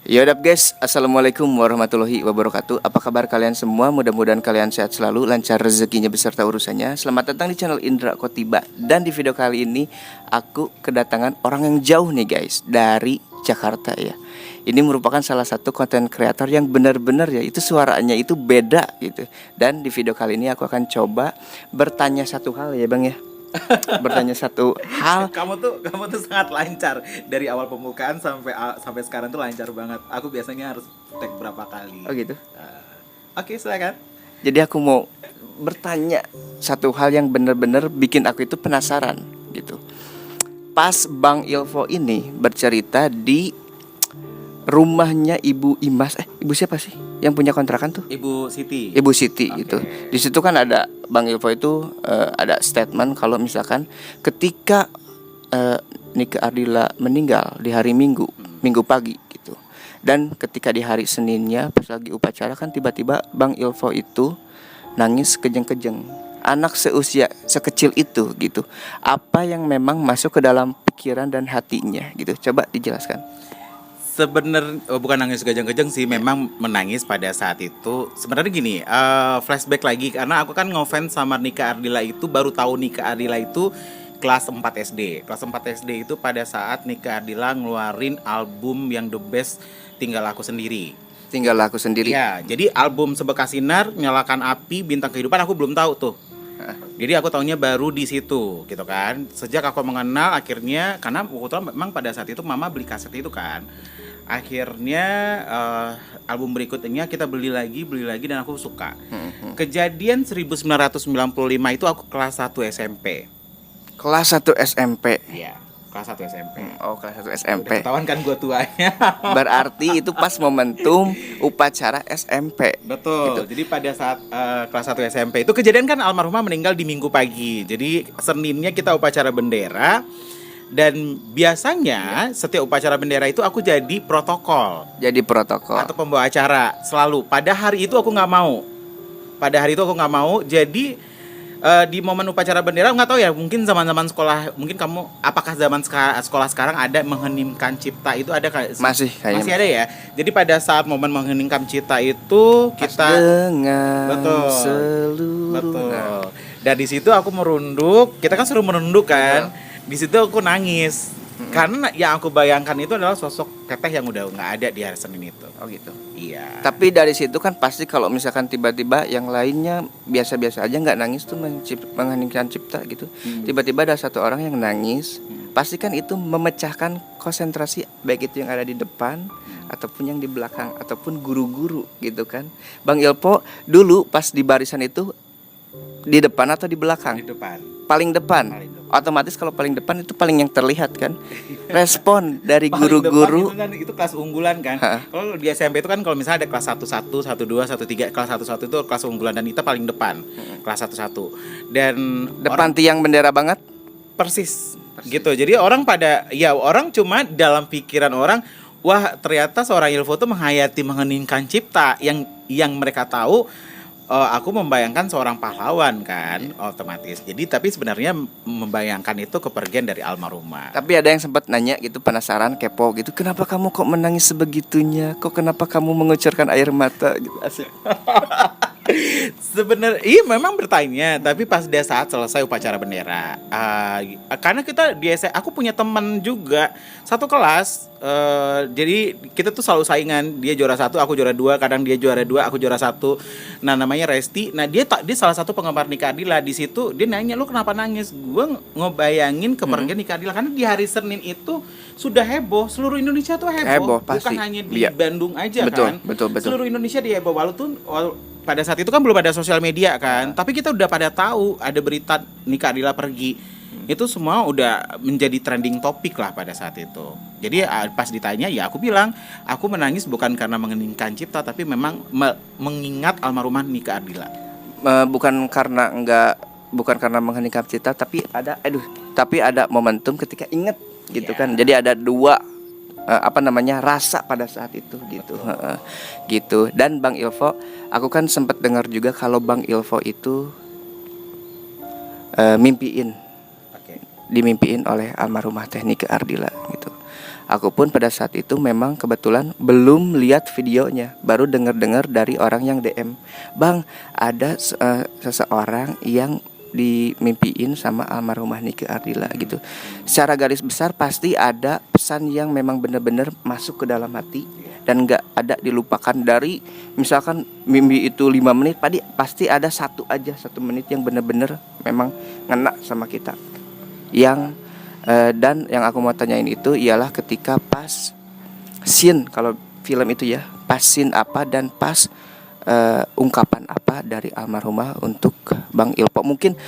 Yaudah guys, assalamualaikum warahmatullahi wabarakatuh. Apa kabar kalian semua? Mudah-mudahan kalian sehat selalu, lancar rezekinya beserta urusannya. Selamat datang di channel Indra Kotiba. Dan di video kali ini aku kedatangan orang yang jauh nih guys, dari Jakarta ya. Ini merupakan salah satu konten kreator yang benar-benar ya, itu suaranya itu beda gitu. Dan di video kali ini aku akan coba bertanya satu hal ya bang ya. Bertanya satu hal. Kamu tuh sangat lancar dari awal pembukaan sampai sekarang tuh lancar banget. Aku biasanya harus tag berapa kali. Oh gitu. Oke, silakan. Jadi aku mau bertanya satu hal yang benar-benar bikin aku itu penasaran gitu. Pas Bang Ilvo ini bercerita di rumahnya Ibu Imas, Ibu siapa sih yang punya kontrakan tuh? Ibu Siti. Ibu Siti gitu. Di situ kan ada Bang Ilvo itu ada statement kalau misalkan ketika Nike Ardila meninggal di hari Minggu pagi gitu. Dan ketika di hari Seninnya pas lagi upacara kan tiba-tiba Bang Ilvo itu nangis kejeng-kejeng. Anak seusia sekecil itu gitu. Apa yang memang masuk ke dalam pikiran dan hatinya gitu. Coba dijelaskan. Sebenarnya bukan nangis kejang-kejang sih, memang menangis pada saat itu. Sebenarnya gini, flashback lagi karena aku kan ngefans sama Nika Ardila itu, baru tahu Nika Ardila itu kelas 4 SD. Kelas 4 SD itu pada saat Nika Ardila ngeluarin album yang the best, Tinggal Aku Sendiri. Tinggal Aku Sendiri. Ya, jadi album Sebekas Sinar, Nyalakan Api, Bintang Kehidupan aku belum tahu tuh. Jadi aku tahunya baru di situ gitu kan. Sejak aku mengenal akhirnya, karena kebetulan memang pada saat itu mama beli kaset itu kan. Akhirnya album berikutnya kita beli lagi dan aku suka. Kejadian 1995 itu aku kelas 1 SMP. Kelas 1 SMP. Iya, kelas 1 SMP. Oh, kelas 1 SMP. Udah ketahuan kan gue tuanya. Berarti itu pas momentum upacara SMP. Betul. Gitu. Jadi pada saat kelas 1 SMP itu kejadian kan almarhumah meninggal di Minggu pagi. Jadi Seninnya kita upacara bendera. Dan biasanya setiap upacara bendera itu aku jadi protokol. Jadi protokol atau pembawa acara selalu. Pada hari itu aku nggak mau. Jadi di momen upacara bendera nggak tahu ya, mungkin zaman-zaman sekolah, mungkin kamu apakah zaman sekolah sekarang ada mengheningkan cipta itu ada masih ada ya. Jadi pada saat momen mengheningkan cipta itu kita dengan betul. seluruh. Dan di situ aku merunduk. Kita kan suruh merunduk kan. Di situ aku nangis. Karena yang aku bayangkan itu adalah sosok teteh yang udah nggak ada di hari Senin itu. Oh gitu. Iya. Tapi dari situ kan pasti kalau misalkan tiba-tiba yang lainnya biasa-biasa aja nggak nangis tuh mengheningkan cipta gitu. Tiba-tiba ada satu orang yang nangis, pasti kan itu memecahkan konsentrasi baik itu yang ada di depan ataupun yang di belakang ataupun guru-guru gitu kan. Bang Ilpo dulu pas di barisan itu di depan atau di belakang? Di depan. Paling depan. Otomatis kalau paling depan itu paling yang terlihat kan. Respon dari guru-guru itu kelas unggulan kan. Kalau di SMP itu kan kalau misalnya ada kelas 11, 12, 13, kelas 11 itu kelas unggulan dan kita paling depan. Kelas 11. Dan depan tiang bendera banget. Persis. Gitu. Jadi orang cuma dalam pikiran orang, wah ternyata seorang Ilvo tuh menghayati mengheningkan cipta yang mereka tahu. Aku membayangkan seorang pahlawan kan, otomatis. Jadi tapi sebenarnya membayangkan itu kepergian dari almarhumah. Tapi ada yang sempat nanya gitu, penasaran, kepo gitu, kenapa kamu kok menangis sebegitunya? Kenapa kamu mengucurkan air mata gitu? Asik. Sebenarnya iya memang bertanya, tapi pas dia saat selesai upacara bendera, karena kita aku punya teman juga satu kelas, jadi kita tuh selalu saingan, dia juara 1, aku juara 2, kadang dia juara 2, aku juara 1. Nah namanya Resti, nah dia salah satu penggemar Nika Ardila. Di situ dia nanya, lu kenapa nangis? Gue ngebayangin kepergian Nika Ardila karena di hari Senin itu sudah heboh, seluruh Indonesia tuh heboh pasti. Bukan hanya di Bandung aja. Betul. Seluruh Indonesia diheboh, pada saat itu kan belum ada sosial media kan, tapi kita udah pada tahu ada berita Nika Ardila pergi. Itu semua udah menjadi trending topik lah pada saat itu. Jadi pas ditanya ya aku bilang, aku menangis bukan karena mengeningkan cipta, tapi memang mengingat almarhumah Nika Ardila. Bukan karena mengheningkan cipta, tapi ada momentum ketika inget gitu kan. Jadi ada dua rasa pada saat itu gitu. Gitu. Dan Bang Ilvo, aku kan sempat dengar juga kalau Bang Ilvo itu dimimpiin oleh almarhumah Teh Nika Ardila gitu. Aku pun pada saat itu memang kebetulan belum lihat videonya, baru dengar-dengar dari orang yang DM, "Bang, ada seseorang yang dimimpiin sama almarhumah Nike Ardila," gitu. Secara garis besar pasti ada pesan yang memang benar-benar masuk ke dalam hati dan nggak ada dilupakan. Dari misalkan mimpi itu 5 menit, pasti ada satu menit yang benar-benar memang ngena sama kita. Dan yang aku mau tanyain itu ialah ketika pas scene, kalau film itu ya, pas scene apa dan pas ungkapan apa dari almarhumah untuk Bang Ilpo. Mungkin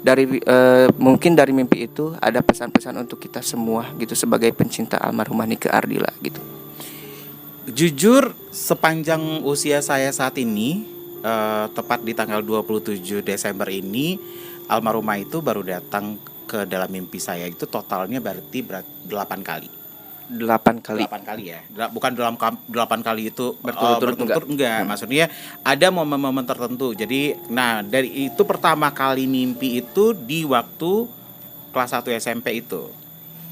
dari mimpi itu ada pesan-pesan untuk kita semua gitu, sebagai pencinta almarhumah Nike Ardila gitu. Jujur, sepanjang usia saya saat ini, tepat di tanggal 27 Desember ini, almarhumah itu baru datang ke dalam mimpi saya. Itu totalnya berarti 8 kali. 8 kali. 8 kali ya. Bukan dalam 8 kali itu Berturut-turut enggak. Maksudnya ada momen-momen tertentu. Jadi dari itu pertama kali mimpi itu di waktu kelas 1 SMP itu.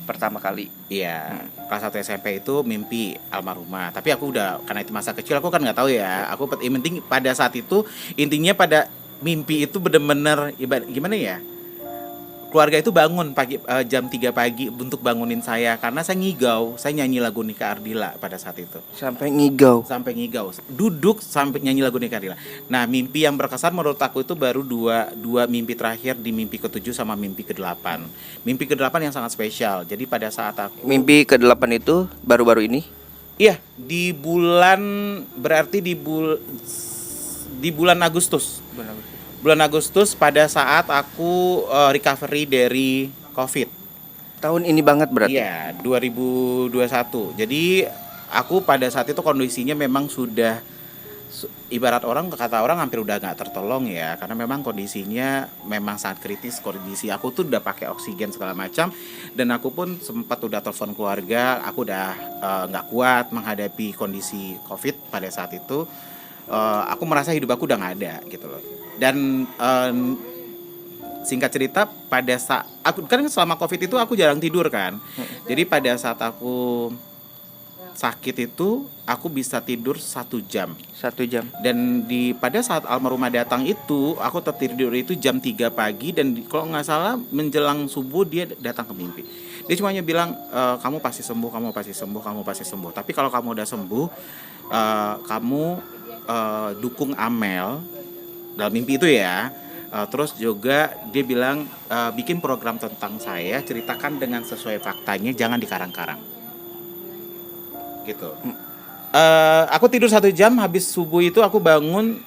Pertama kali. Iya, kelas 1 SMP itu mimpi almarhumah. Tapi aku udah, karena itu masa kecil, aku kan nggak tahu ya. Aku yang penting pada saat itu, intinya pada mimpi itu bener-bener gimana ya? Keluarga itu bangun pagi, jam 3 pagi untuk bangunin saya karena saya ngigau. Saya nyanyi lagu Nike Ardila pada saat itu. Sampai ngigau. Duduk sampai nyanyi lagu Nike Ardila. Nah, mimpi yang berkesan menurut aku itu baru dua mimpi terakhir, di mimpi ke-7 sama mimpi ke-8. Mimpi ke-8 yang sangat spesial. Jadi pada saat aku Mimpi ke-8 itu baru-baru ini. Iya, berarti di bulan Agustus. Bulan Agustus pada saat aku recovery dari COVID. Tahun ini banget berarti. Iya, 2021. Jadi aku pada saat itu kondisinya memang sudah ibarat kata orang hampir udah nggak tertolong ya, karena memang kondisinya memang sangat kritis. Kondisi aku tuh udah pakai oksigen segala macam, dan aku pun sempat udah telepon keluarga. Aku udah nggak kuat menghadapi kondisi COVID pada saat itu. Aku merasa hidup aku udah nggak ada gitu loh. Dan singkat cerita, pada saat aku kan selama COVID itu aku jarang tidur kan. Jadi pada saat aku sakit itu aku bisa tidur 1 jam. 1 jam. Dan pada saat almarhumah datang itu aku tertidur itu jam 3 pagi, dan kalau nggak salah menjelang subuh dia datang ke mimpi. Dia cuma bilang, kamu pasti sembuh, kamu pasti sembuh, kamu pasti sembuh. Tapi kalau kamu udah sembuh, kamu dukung Amel dalam mimpi itu ya. Terus juga dia bilang, bikin program tentang saya, ceritakan dengan sesuai faktanya, jangan dikarang-karang. Gitu. Aku tidur 1 jam, habis subuh itu aku bangun.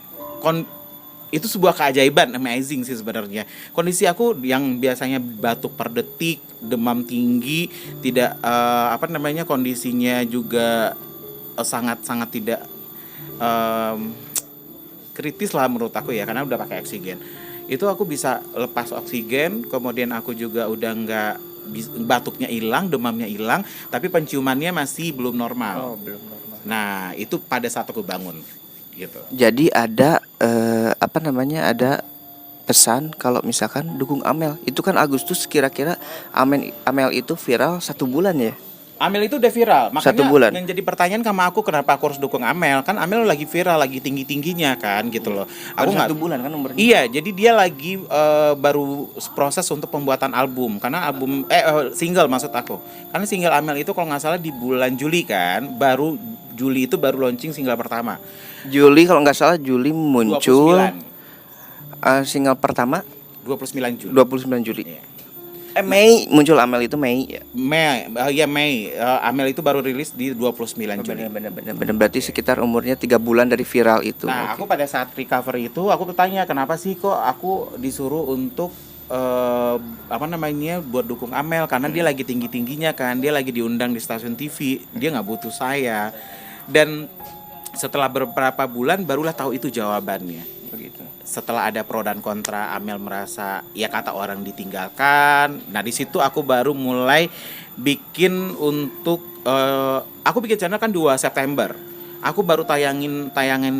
Itu sebuah keajaiban, amazing sih sebenarnya. Kondisi aku yang biasanya batuk per detik, demam tinggi, tidak kondisinya juga sangat tidak kritis lah menurut aku ya, karena udah pakai oksigen. Itu aku bisa lepas oksigen, kemudian aku juga udah nggak, batuknya hilang, demamnya hilang, tapi penciumannya masih belum normal. Belum normal. Nah, itu pada saat aku bangun gitu. Jadi ada ada pesan kalau misalkan dukung Amel. Itu kan Agustus, kira-kira Amel itu viral 1 bulan ya. Amel itu udah viral, makanya 1 bulan. yang jadi pertanyaan sama aku, kenapa aku harus dukung Amel? Kan Amel lagi viral, lagi tingginya kan gitu loh. Aku nggak 1 bulan kan umurnya. Iya, jadi dia lagi baru proses untuk pembuatan album, karena single maksud aku. Karena single Amel itu kalau nggak salah di bulan Juli kan, Juli itu baru launching single pertama. Juli kalau nggak salah, Juli muncul 29. Single pertama 29 Juli. 29 Juli. Iya. Mei muncul Amel itu Mei ya. Mei. Amel itu baru rilis di 29 Juli. Bener. Berarti sekitar umurnya 3 bulan dari viral itu. Nah, aku pada saat recovery itu aku bertanya, kenapa sih kok aku disuruh untuk buat dukung Amel, karena dia lagi tingginya kan, dia lagi diundang di stasiun TV, dia nggak butuh saya. Dan setelah beberapa bulan barulah tahu itu jawabannya. Begitu. Setelah ada pro dan kontra, Amel merasa ya kata orang ditinggalkan. Nah, di situ aku baru mulai bikin untuk aku bikin channel kan 2 September. Aku baru tayangin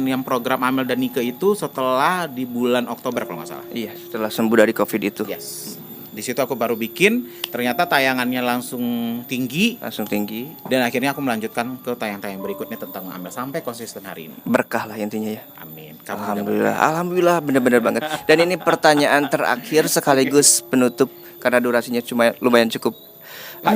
yang program Amel dan Nike itu setelah di bulan Oktober kalau nggak salah. Iya, setelah sembuh dari COVID itu. Yes. Di situ aku baru bikin, ternyata tayangannya langsung tinggi. Dan akhirnya aku melanjutkan ke tayang-tayang berikutnya tentang Amel sampai konsisten hari ini. berkah lah intinya ya. Amin. Alhamdulillah benar-benar banget. Dan ini pertanyaan terakhir sekaligus penutup karena durasinya cuma lumayan cukup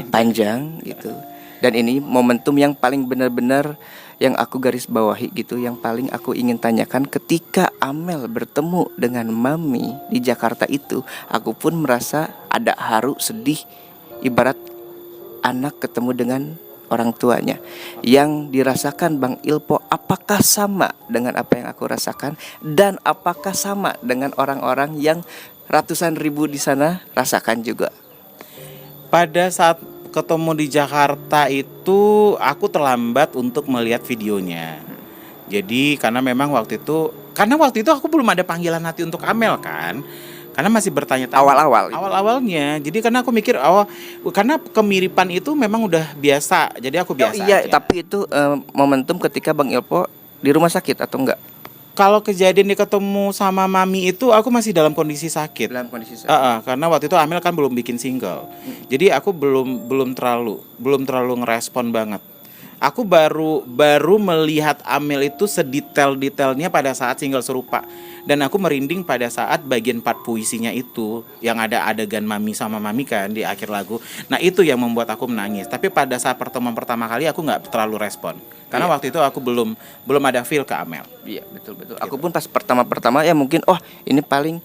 panjang gitu. Dan ini momentum yang paling benar-benar yang aku garis bawahi gitu, yang paling aku ingin tanyakan ketika Amel bertemu dengan Mami di Jakarta itu, aku pun merasa ada haru, sedih, ibarat anak ketemu dengan orang tuanya. Yang dirasakan Bang Ilpo apakah sama dengan apa yang aku rasakan, dan apakah sama dengan orang-orang yang ratusan ribu di sana rasakan juga? Pada saat ketemu di Jakarta itu aku terlambat untuk melihat videonya. Jadi karena waktu itu aku belum ada panggilan hati untuk Amel kan. Karena masih bertanya-tanya awalnya. Jadi karena aku mikir karena kemiripan itu memang udah biasa. Jadi aku biasa aja. Tapi itu momentum ketika Bang Ilpo di rumah sakit atau enggak? Kalau kejadian ketemu sama Mami itu aku masih dalam kondisi sakit. Karena waktu itu Amel kan belum bikin single. Jadi aku belum terlalu ngerespon banget. Aku baru melihat Amel itu sedetail-detailnya pada saat single serupa. Dan aku merinding pada saat bagian part puisinya itu, yang ada adegan Mami sama Mami kan di akhir lagu. Nah itu yang membuat aku menangis. Tapi pada saat pertemuan pertama kali aku nggak terlalu respon. Karena waktu itu aku belum ada feel ke Amel. Iya betul. Gitu. Aku pun pas pertama ya mungkin ini paling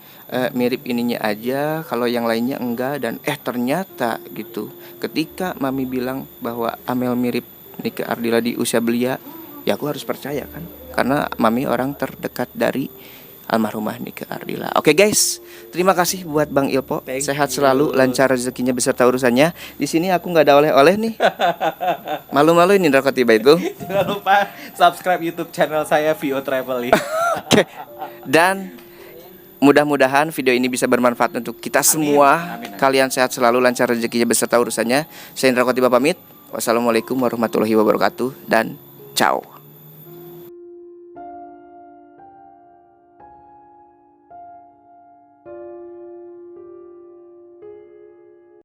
mirip ininya aja, kalau yang lainnya enggak. Dan ternyata gitu, ketika Mami bilang bahwa Amel mirip Nike Ardila di usia belia, ya aku harus percaya kan, karena Mami orang terdekat dari almarhumah Nike Ardila. Oke guys, terima kasih buat Bang Ilpo. Sehat selalu, lancar rezekinya beserta urusannya. Di sini aku nggak ada oleh-oleh nih. Malu-malu ini Indra Khotiba itu. Jangan lupa subscribe YouTube channel saya Vio Traveling. Oke. Dan mudah-mudahan video ini bisa bermanfaat untuk kita semua. Amin. Kalian sehat selalu, lancar rezekinya beserta urusannya. Saya Indra Khotiba pamit. Wassalamualaikum warahmatullahi wabarakatuh dan ciao.